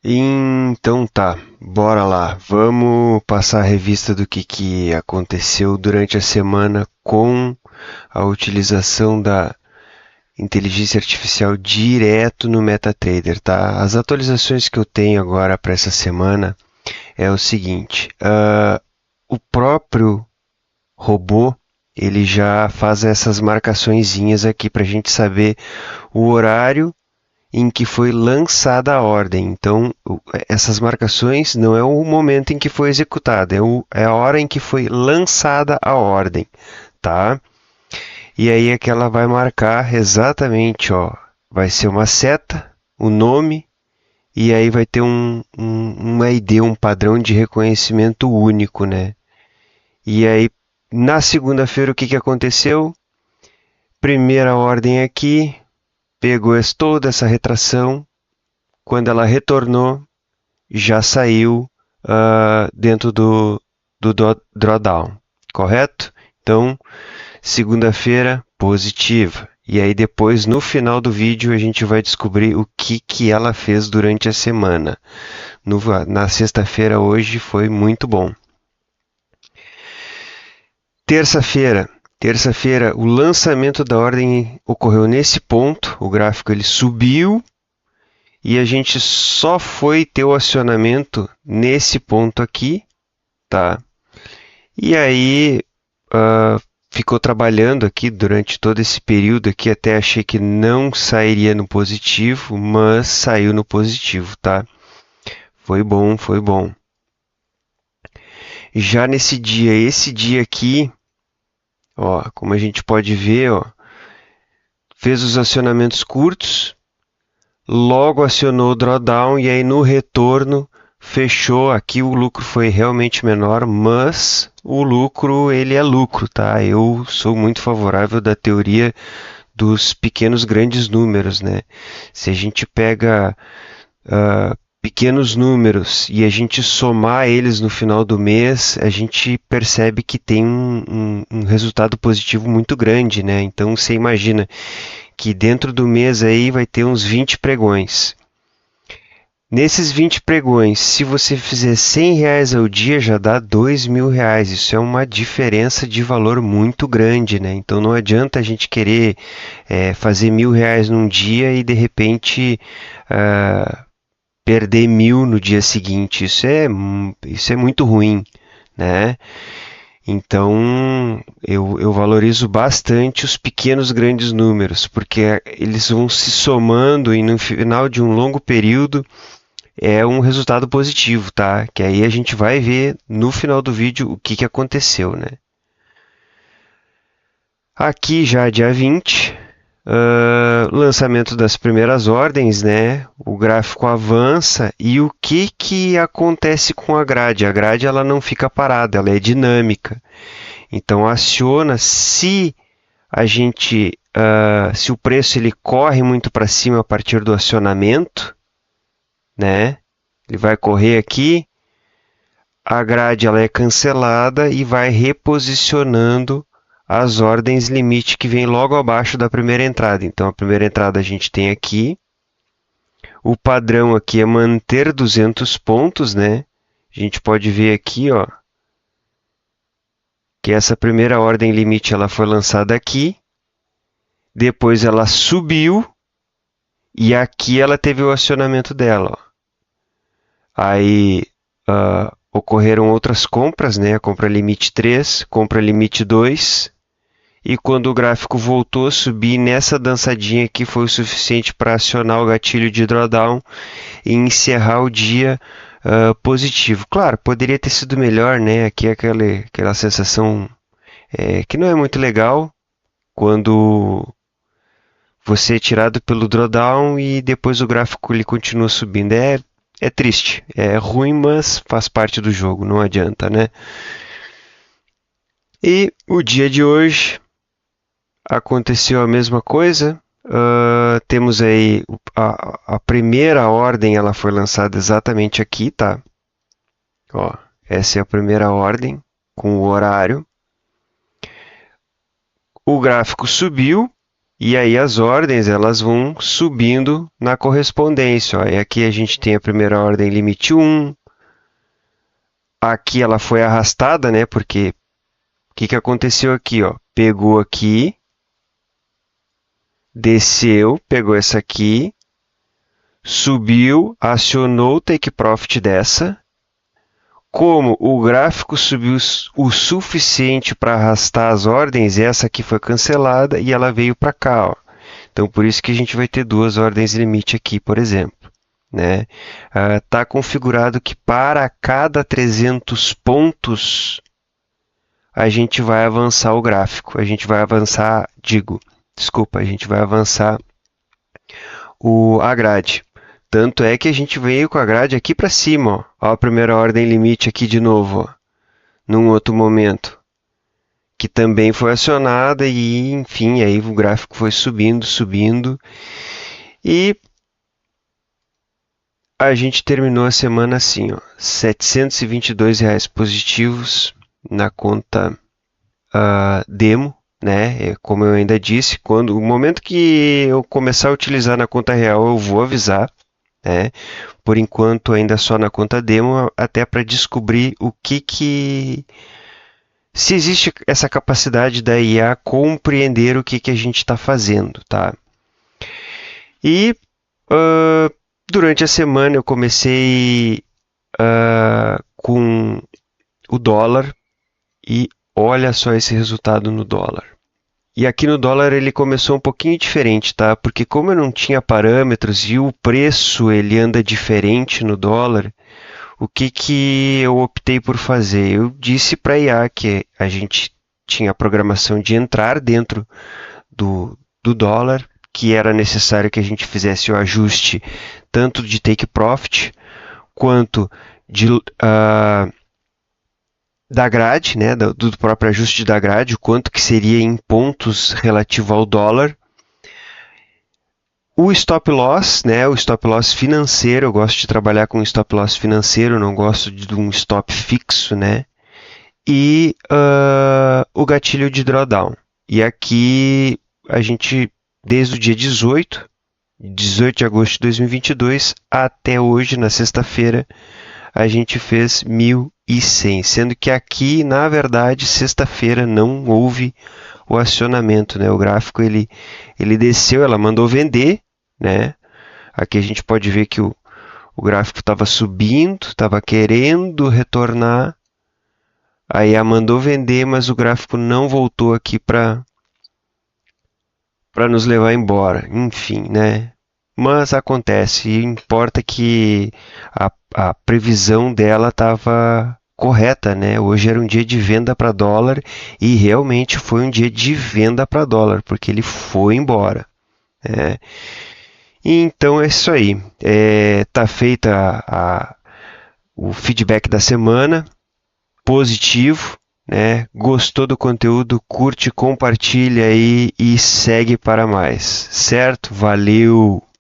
Então tá, bora lá. Vamos passar a revista do que aconteceu durante a semana com a utilização da inteligência artificial direto no MetaTrader, tá? As atualizações que eu tenho agora para essa semana é o seguinte: o próprio robô ele já faz essas marcaçõezinhas aqui para a gente saber o horário em que foi lançada a ordem. Então, essas marcações não é o momento em que foi executada, é a hora em que foi lançada a ordem, tá? E aí é que ela vai marcar exatamente, ó, vai ser uma seta, o nome, e aí vai ter um ID, um padrão de reconhecimento único, né? E aí, na segunda-feira, o que aconteceu? Primeira ordem aqui, pegou toda essa retração, quando ela retornou, já saiu dentro do drawdown, correto? Então, segunda-feira, positiva. E aí depois, no final do vídeo, a gente vai descobrir o que ela fez durante a semana. Na sexta-feira, hoje, foi muito bom. Terça-feira, o lançamento da ordem ocorreu nesse ponto. O gráfico ele subiu e a gente só foi ter o acionamento nesse ponto aqui, tá? E aí ficou trabalhando aqui durante todo esse período aqui, até achei que não sairia no positivo, mas saiu no positivo, tá? Foi bom, foi bom. Já nesse dia, esse dia aqui, ó, como a gente pode ver, ó, fez os acionamentos curtos, logo acionou o drawdown e aí no retorno fechou. Aqui o lucro foi realmente menor, mas o lucro ele é lucro, tá? Eu sou muito favorável da teoria dos pequenos grandes números, né? Se a gente pega pequenos números e a gente somar eles no final do mês, a gente percebe que tem um resultado positivo muito grande, né? Então você imagina que dentro do mês aí vai ter uns 20 pregões. Nesses 20 pregões, se você fizer R$ 100 ao dia, já dá R$ 2.000. Isso é uma diferença de valor muito grande, né? Então não adianta a gente querer fazer R$ 1.000 num dia e de repente perder 1.000 no dia seguinte. Isso é muito ruim, né? Então, eu valorizo bastante os pequenos grandes números, porque eles vão se somando e no final de um longo período é um resultado positivo, tá? Que aí a gente vai ver no final do vídeo o que aconteceu, né? Aqui já dia 20, lançamento das primeiras ordens, né? O gráfico avança e o que acontece com a grade? A grade ela não fica parada, ela é dinâmica. Então aciona se a gente, se o preço ele corre muito para cima a partir do acionamento, né? Ele vai correr aqui, a grade ela é cancelada e vai reposicionando as ordens limite que vem logo abaixo da primeira entrada. Então, a primeira entrada a gente tem aqui. O padrão aqui é manter 200 pontos, né? A gente pode ver aqui, ó, que essa primeira ordem limite ela foi lançada aqui. Depois ela subiu e aqui ela teve o acionamento dela, ó. Aí ocorreram outras compras, né? A compra limite 3, compra limite 2. E quando o gráfico voltou a subir nessa dançadinha aqui foi o suficiente para acionar o gatilho de drawdown e encerrar o dia positivo. Claro, poderia ter sido melhor, né? Aqui é aquela sensação que não é muito legal quando você é tirado pelo drawdown e depois o gráfico ele continua subindo. É triste, é ruim, mas faz parte do jogo, não adianta, né? E o dia de hoje aconteceu a mesma coisa. Temos aí a primeira ordem, ela foi lançada exatamente aqui, tá? Ó, essa é a primeira ordem com o horário. O gráfico subiu E aí as ordens elas vão subindo na correspondência. Ó. E aqui a gente tem a primeira ordem limite 1. Aqui ela foi arrastada, né? Porque o que aconteceu aqui? Ó? Pegou aqui, desceu, pegou essa aqui, subiu, acionou o take profit dessa. Como o gráfico subiu o suficiente para arrastar as ordens, essa aqui foi cancelada e ela veio para cá. Ó. Então, por isso que a gente vai ter duas ordens limite aqui, por exemplo. Né? Tá configurado que para cada 300 pontos a gente vai avançar o gráfico. A gente vai avançar, a gente vai avançar a grade. Tanto é que a gente veio com a grade aqui para cima, ó. Ó a primeira ordem limite aqui de novo, ó, num outro momento, que também foi acionada e, enfim, aí o gráfico foi subindo, subindo. E a gente terminou a semana assim, ó, R$ 722 positivos na conta demo, né? Como eu ainda disse, o momento que eu começar a utilizar na conta real, eu vou avisar. Né? Por enquanto ainda só na conta demo, até para descobrir se existe essa capacidade da IA compreender o que a gente está fazendo, tá? E durante a semana eu comecei com o dólar e olha só esse resultado no dólar. E aqui no dólar ele começou um pouquinho diferente, tá? Porque como eu não tinha parâmetros e o preço ele anda diferente no dólar, o que eu optei por fazer? Eu disse para a IA que a gente tinha a programação de entrar dentro do dólar, que era necessário que a gente fizesse o ajuste tanto de take profit quanto da grade, né, do próprio ajuste da grade, o quanto que seria em pontos relativo ao dólar. O stop loss, né, o stop loss financeiro, eu gosto de trabalhar com stop loss financeiro, não gosto de um stop fixo, né, e o gatilho de drawdown. E aqui a gente, desde o dia 18 de agosto de 2022 até hoje, na sexta-feira, a gente fez 1.100, sendo que aqui, na verdade, sexta-feira não houve o acionamento, né? O gráfico ele desceu, ela mandou vender, né? Aqui a gente pode ver que o gráfico estava subindo, estava querendo retornar, aí ela mandou vender, mas o gráfico não voltou aqui para nos levar embora, enfim, né? Mas acontece, e importa que a previsão dela estava correta, né? Hoje era um dia de venda para dólar e realmente foi um dia de venda para dólar, porque ele foi embora. Né? Então é isso aí. Tá feita o feedback da semana, positivo. Né? Gostou do conteúdo? Curte, compartilha aí e segue para mais, certo? Valeu!